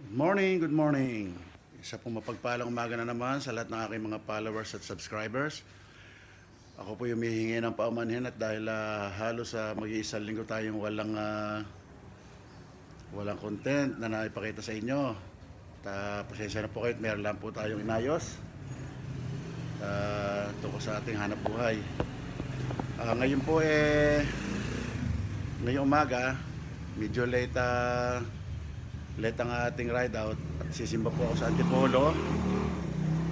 Good morning. Isa pong mapagpalang umaga na naman sa lahat ng aking mga followers at subscribers. Ako po yung humihingi ng paumanhin at dahil halos mag-iisang linggo tayong walang content na naipakita sa inyo. Pasensya na po kayo at meron lang po tayong inayos tungkol sa ating hanap buhay. Ngayon po ngayong umaga, medyo late ang ating ride out at sisimba po ako sa Antipolo.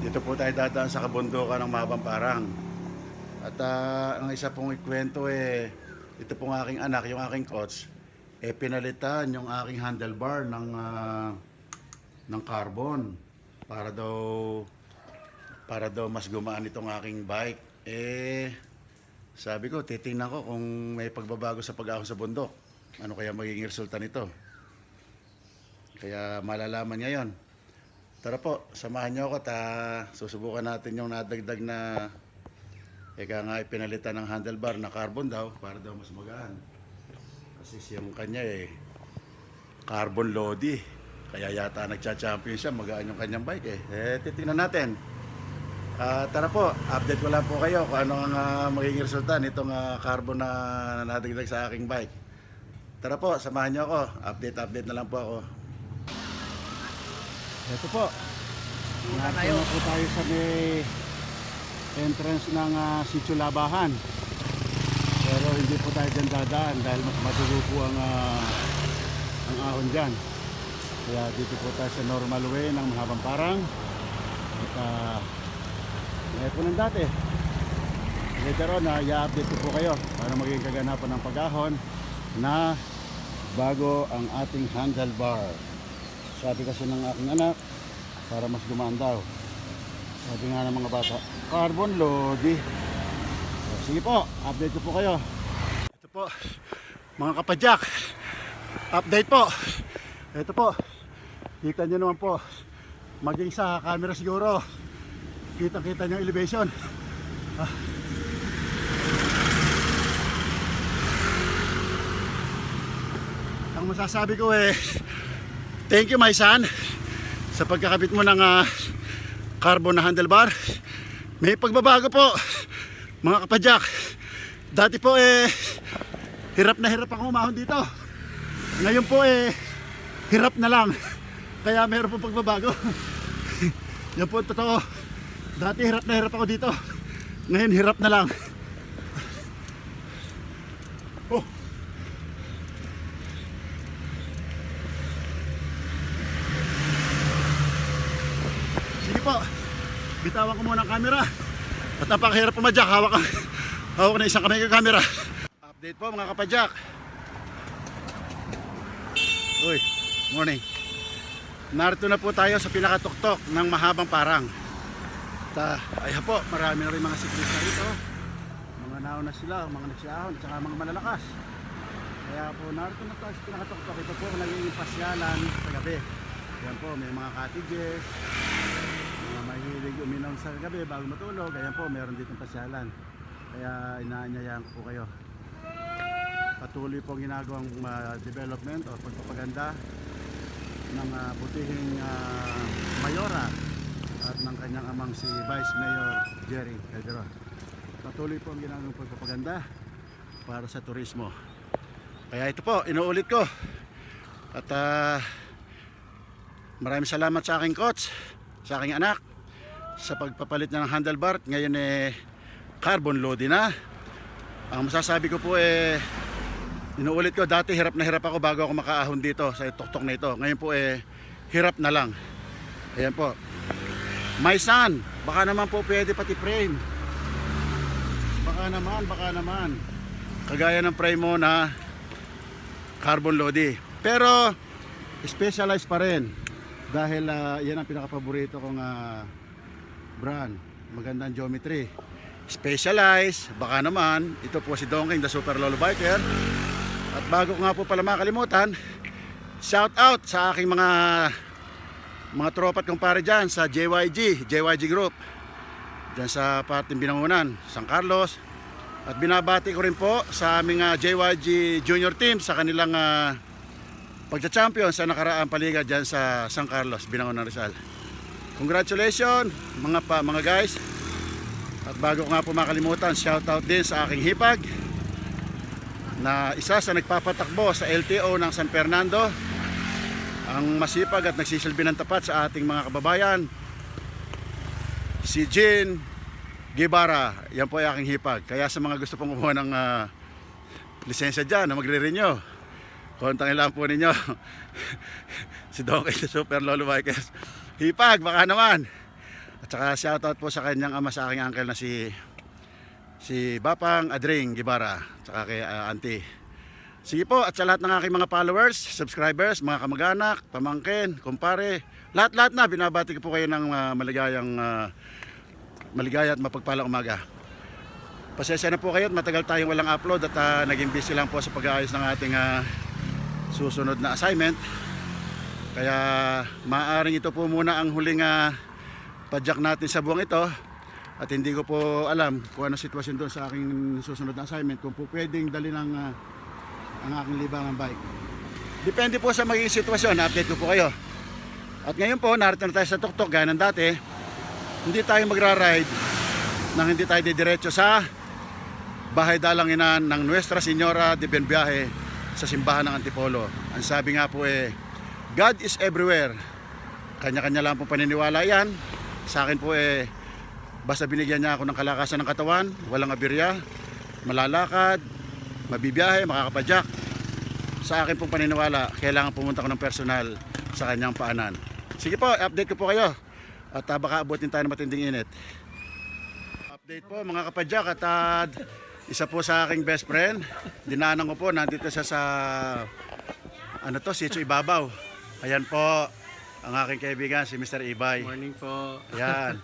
Dito po tayo dadaan sa kabundukan ng Mahabang Parang. At ang isa pong ikwento ito pong aking anak, yung aking coach, pinalitan yung aking handlebar ng carbon para daw mas gumaan itong aking bike. Sabi ko, titingnan ko kung may pagbabago sa pag-ahon sa bundok. Ano kaya magiging resulta nito? Kaya malalaman ngayon. Tara po, samahan niyo ako at susubukan natin yung nadagdag na pinalitan ng handlebar na carbon daw para daw mas magaan. Kasi yung kanya carbon lodi. Kaya yata nagcha-champion siya, magaan yung kanyang bike titingnan natin. Tara po, update ko lang po kayo kung ano ang magiging resulta nitong carbon na nadagdag sa aking bike. Tara po, samahan niyo ako. Update na lang po ako. Ito po. Nandito na po tayo sa may entrance ng Sitio Labahan. Pero hindi po tayo dyan dadaan dahil mas matulo po ang ahon dyan. Kaya dito po tayo sa normal way ng Mahabang Parang. At ngayon po ng dati. Later on, i-update ko po kayo para maging kaganapan ng pag-ahon na bago ang ating handlebar. Sabi kasi ng aking anak, para mas gumaan daw. Sabi nga ng mga bata, carbon lodi. Sige po, update ko po kayo. Ito po, mga kapadyak, update po. Ito po, kita nyo naman po, maging sa camera siguro, kita nyo elevation. Ang masasabi ko thank you my son sa pagkakabit mo ng carbon na handlebar. May pagbabago po mga kapadyak. Dati po hirap na hirap akong umahon dito. Ngayon po hirap na lang. Kaya meron po pagbabago. Yan po totoo. Dati hirap na hirap ako dito. Ngayon hirap na lang. Po, bitawan ko muna ang camera at napakahirap pumadyak. Hawak na isang kamay ng camera. Update po mga kapadyak. Uy, morning. Narito na po tayo sa pinakatuktok ng Mahabang Parang. Ayan po, marami na rin mga siklista rito. Mga nauna sila, mga nagsiyahon at saka mga malalakas. Kaya po narito na tayo sa pinakatuktok. Ito po naging pasyalan sa gabi. Ayan po, may mga cottages, mahilig uminom sa gabi bago matulog. Ayan po, meron ditong pasyalan. Kaya inaanyayahan ko po kayo. Patuloy pong ginagawang development o pagpapaganda ng butihing mayora at ng kanyang amang si Vice Mayor Jerry Calderon. Patuloy pong ginagawang pagpapaganda para sa turismo. Kaya ito po, inuulit ko. At maraming salamat sa aking coach, sa aking anak, sa pagpapalit na ng handlebar. Ngayon carbon loading na. Ang masasabi ko po inuulit ko, dati hirap na hirap ako bago ako makaahon dito sa tuktok na ito. Ngayon po hirap na lang. Ayan po. My son, baka naman po pwede pati frame. Baka naman. Kagaya ng frame mo na carbon loading. Pero specialized pa rin. Dahil yan ang pinakapaborito kong brand. Magandang geometry. Specialized. Baka naman. Ito po si Dongking, the Super Lolo Biker. At bago ko nga po pala makalimutan, shout out sa aking mga tropa at kumpare dyan sa JYG Group. Dyan sa parting Binangonan, San Carlos. At binabati ko rin po sa aming JYG Junior Team sa kanilang pagcha-champion sa nakaraang paliga dyan sa San Carlos, Binangon ng Rizal. Congratulations mga guys. At bago ko nga po makalimutan, shoutout din sa aking hipag na isa sa nagpapatakbo sa LTO ng San Fernando, ang masipag at nagsisilbi ng tapat sa ating mga kababayan, si Jean Guevara. Yan po ay aking hipag. Kaya sa mga gusto pong kumuha ng lisensya dyan na magre-renew, kontangin lang po ninyo si Donkey the Super Lolo Bikers. Hipag, baka naman. At saka shoutout po sa kanyang ama, sa aking uncle na si Bapang Adring Guevara, saka kay auntie. Sige po, at sa lahat ng aking mga followers, subscribers, mga kamag-anak, pamangkin, kumpare, lahat-lahat na, binabati ko po kayo ng maligaya at mapagpalang umaga. Pasensya na po kayo at matagal tayong walang upload at naging busy lang po sa pag-aayos ng ating susunod na assignment. Kaya maaaring ito po muna ang huling padyak natin sa buwang ito. At hindi ko po alam kung ano sitwasyon doon sa aking susunod na assignment, kung po pwedeng dali ng ang aking libangan bike. Depende po sa magiging sitwasyon, update ko po kayo. At ngayon po, narito na tayo sa tuktok gaya ng dati. Hindi tayo magra-ride nang hindi tayo didiretso sa bahay dalanginan ng Nuestra Señora de Benviaje sa simbahan ng Antipolo. Ang sabi nga po God is everywhere. Kanya-kanya lang po paniniwala yan. Sa akin po basta binigyan niya ako ng kalakasan ng katawan, walang aberya, malalakad, mabibiyahe, makakapadyak. Sa akin pong paniniwala, kailangan pumunta ko ng personal sa kanyang paanan. Sige po, update ko po kayo. At baka abutin tayo ng matinding init. Update po mga kapadyak, at isa po sa aking best friend. Dinaanan ko po, nandito siya sa Sitio Ibabaw. Ayan po ang aking kaibigan, si Mr. Ibay. Morning po. Ayan.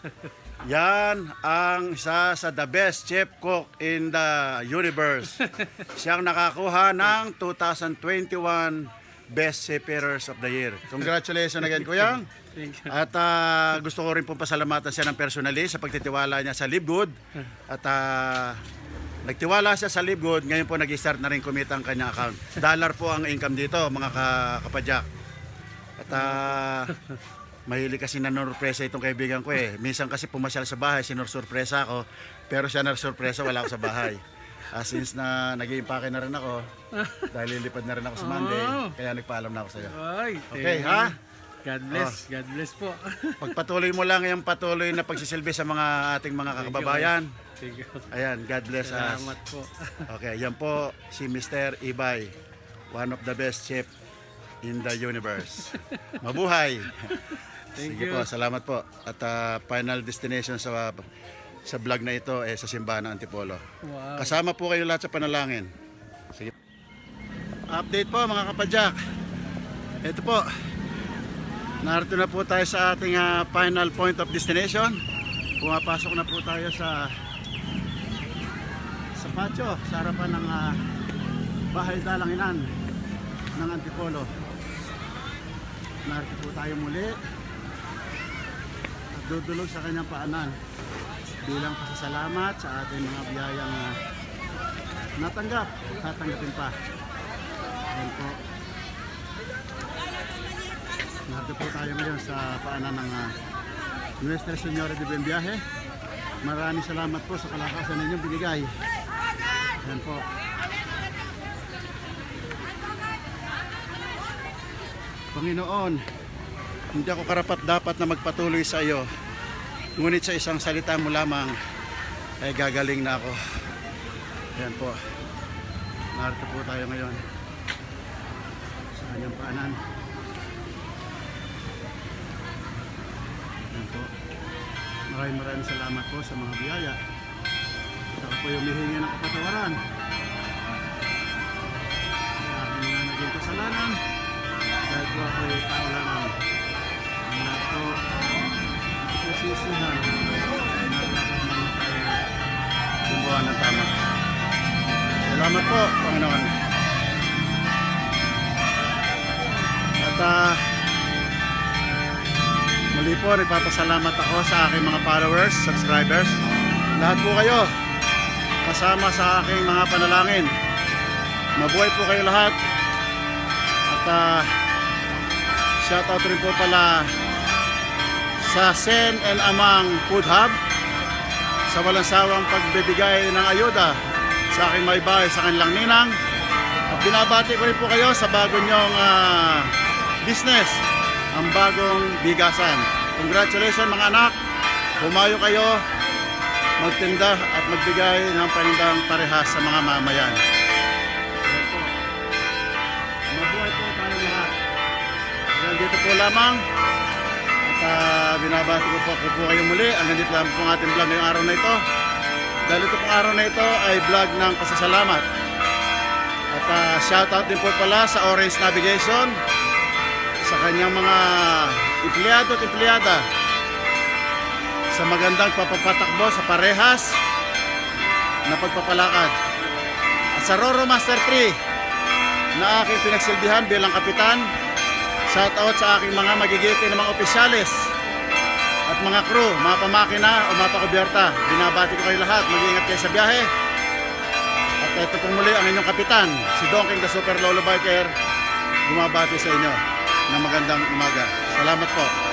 Yan ang isa sa the best chef cook in the universe. Siyang nakakuha ng 2021 Best Seafarers of the Year. Congratulations again, Kuya. Thank you. At gusto ko rin pong pasalamatan siya ng personally sa pagtitiwala niya sa Live Good. At nagtiwala siya sa Live Good, ngayon po nag-start na rin kumita ang kanyang account. Dollar po ang income dito, mga kapadyak. At mahilig kasi nanurpresa itong kaibigan ko Minsan kasi pumasyal sa bahay, sinursurpresa ako. Pero siya na-surpresa, wala ako sa bahay. Since na nag-iimpake na rin ako, dahil lilipad na rin ako sa Monday, kaya nagpaalam na ako sa'yo. Ay, Okay, ha? God bless. God bless po. Pagpatuloy mo lang yung patuloy na pagsisilbi sa mga ating mga kakababayan. Thank you. Ayan, God bless us. Salamat po. Okay, yan po si Mr. Ibay, one of the best chef in the universe. Mabuhay! Thank Sige you. po, salamat po. At final destination sa vlog na ito sa simbahan ng Antipolo. Wow. Kasama po kayo lahat sa panalangin. Sige. Update po mga kapadyak. Ito po. Narito na po tayo sa ating final point of destination. Pumapasok na po tayo sa patio, sa harapan ng bahay dalanginan ng Antipolo. Narito po tayo muli at dudulog sa kanyang paanan bilang pasasalamat sa ating mga biyayang natanggap, tatanggapin pa. Ayan po. Narito po tayo ngayon sa paanan ng Nuestra Señora de Benviaje. Maraming salamat po sa kalakasan ninyong binigay. Ayan po. Panginoon, hindi ako karapat dapat na magpatuloy sa iyo. Ngunit sa isang salita mo lamang ay gagaling na ako. Ayan po. Narito po tayo ngayon sa kanyang paanan. Ayan po. Maraming salamat po sa mga biyaya. At ako po yung humihingi ng kapatawaran sa aking mga naging kasalanan. Dahil po ako yung tao lamang na po nasisihan na dapat naman tayo gumawa ng tama. Salamat po, Panginoon. At muli po, nagpapasalamat ako sa aking mga followers, subscribers. Lahat po kayo kasama sa aking mga panalangin. Mabuhay po kayo lahat. At At shoutout rin po pala sa Sen and Amang Food Hub sa walang sawang pagbibigay ng ayuda sa aking may bahay sa kanilang ninang. At binabati ko rin po kayo sa bago nyong business, ang bagong bigasan. Congratulations mga anak, pumayo kayo magtinda at magbigay ng panindang parehas sa mga mamayan. Ayan po. Mabuhay po tayo lahat. Hanggang dito po lamang. At binabati ko po kayo muli. Hanggang dito lang po ang ating vlog ngayong araw na ito. Dahil ito pong araw na ito ay vlog ng pasasalamat. At shoutout din po pala sa Orange Navigation, sa kanyang mga empleyado at empleyada, sa magandang papapatakbo sa parehas na pagpapalakad. At sa Roro Master 3 na aking pinagsilbihan bilang kapitan, shout out sa aking mga magigiti ng mga opisyalis at mga crew, mga pamakina o mga pakubiyerta. Binabati ko kayo lahat, mag-iingat kayo sa biyahe. At ito pong muli ang inyong kapitan, si Dongking the Super Lolo Biker, bumabati sa inyo ng magandang umaga. Salamat po.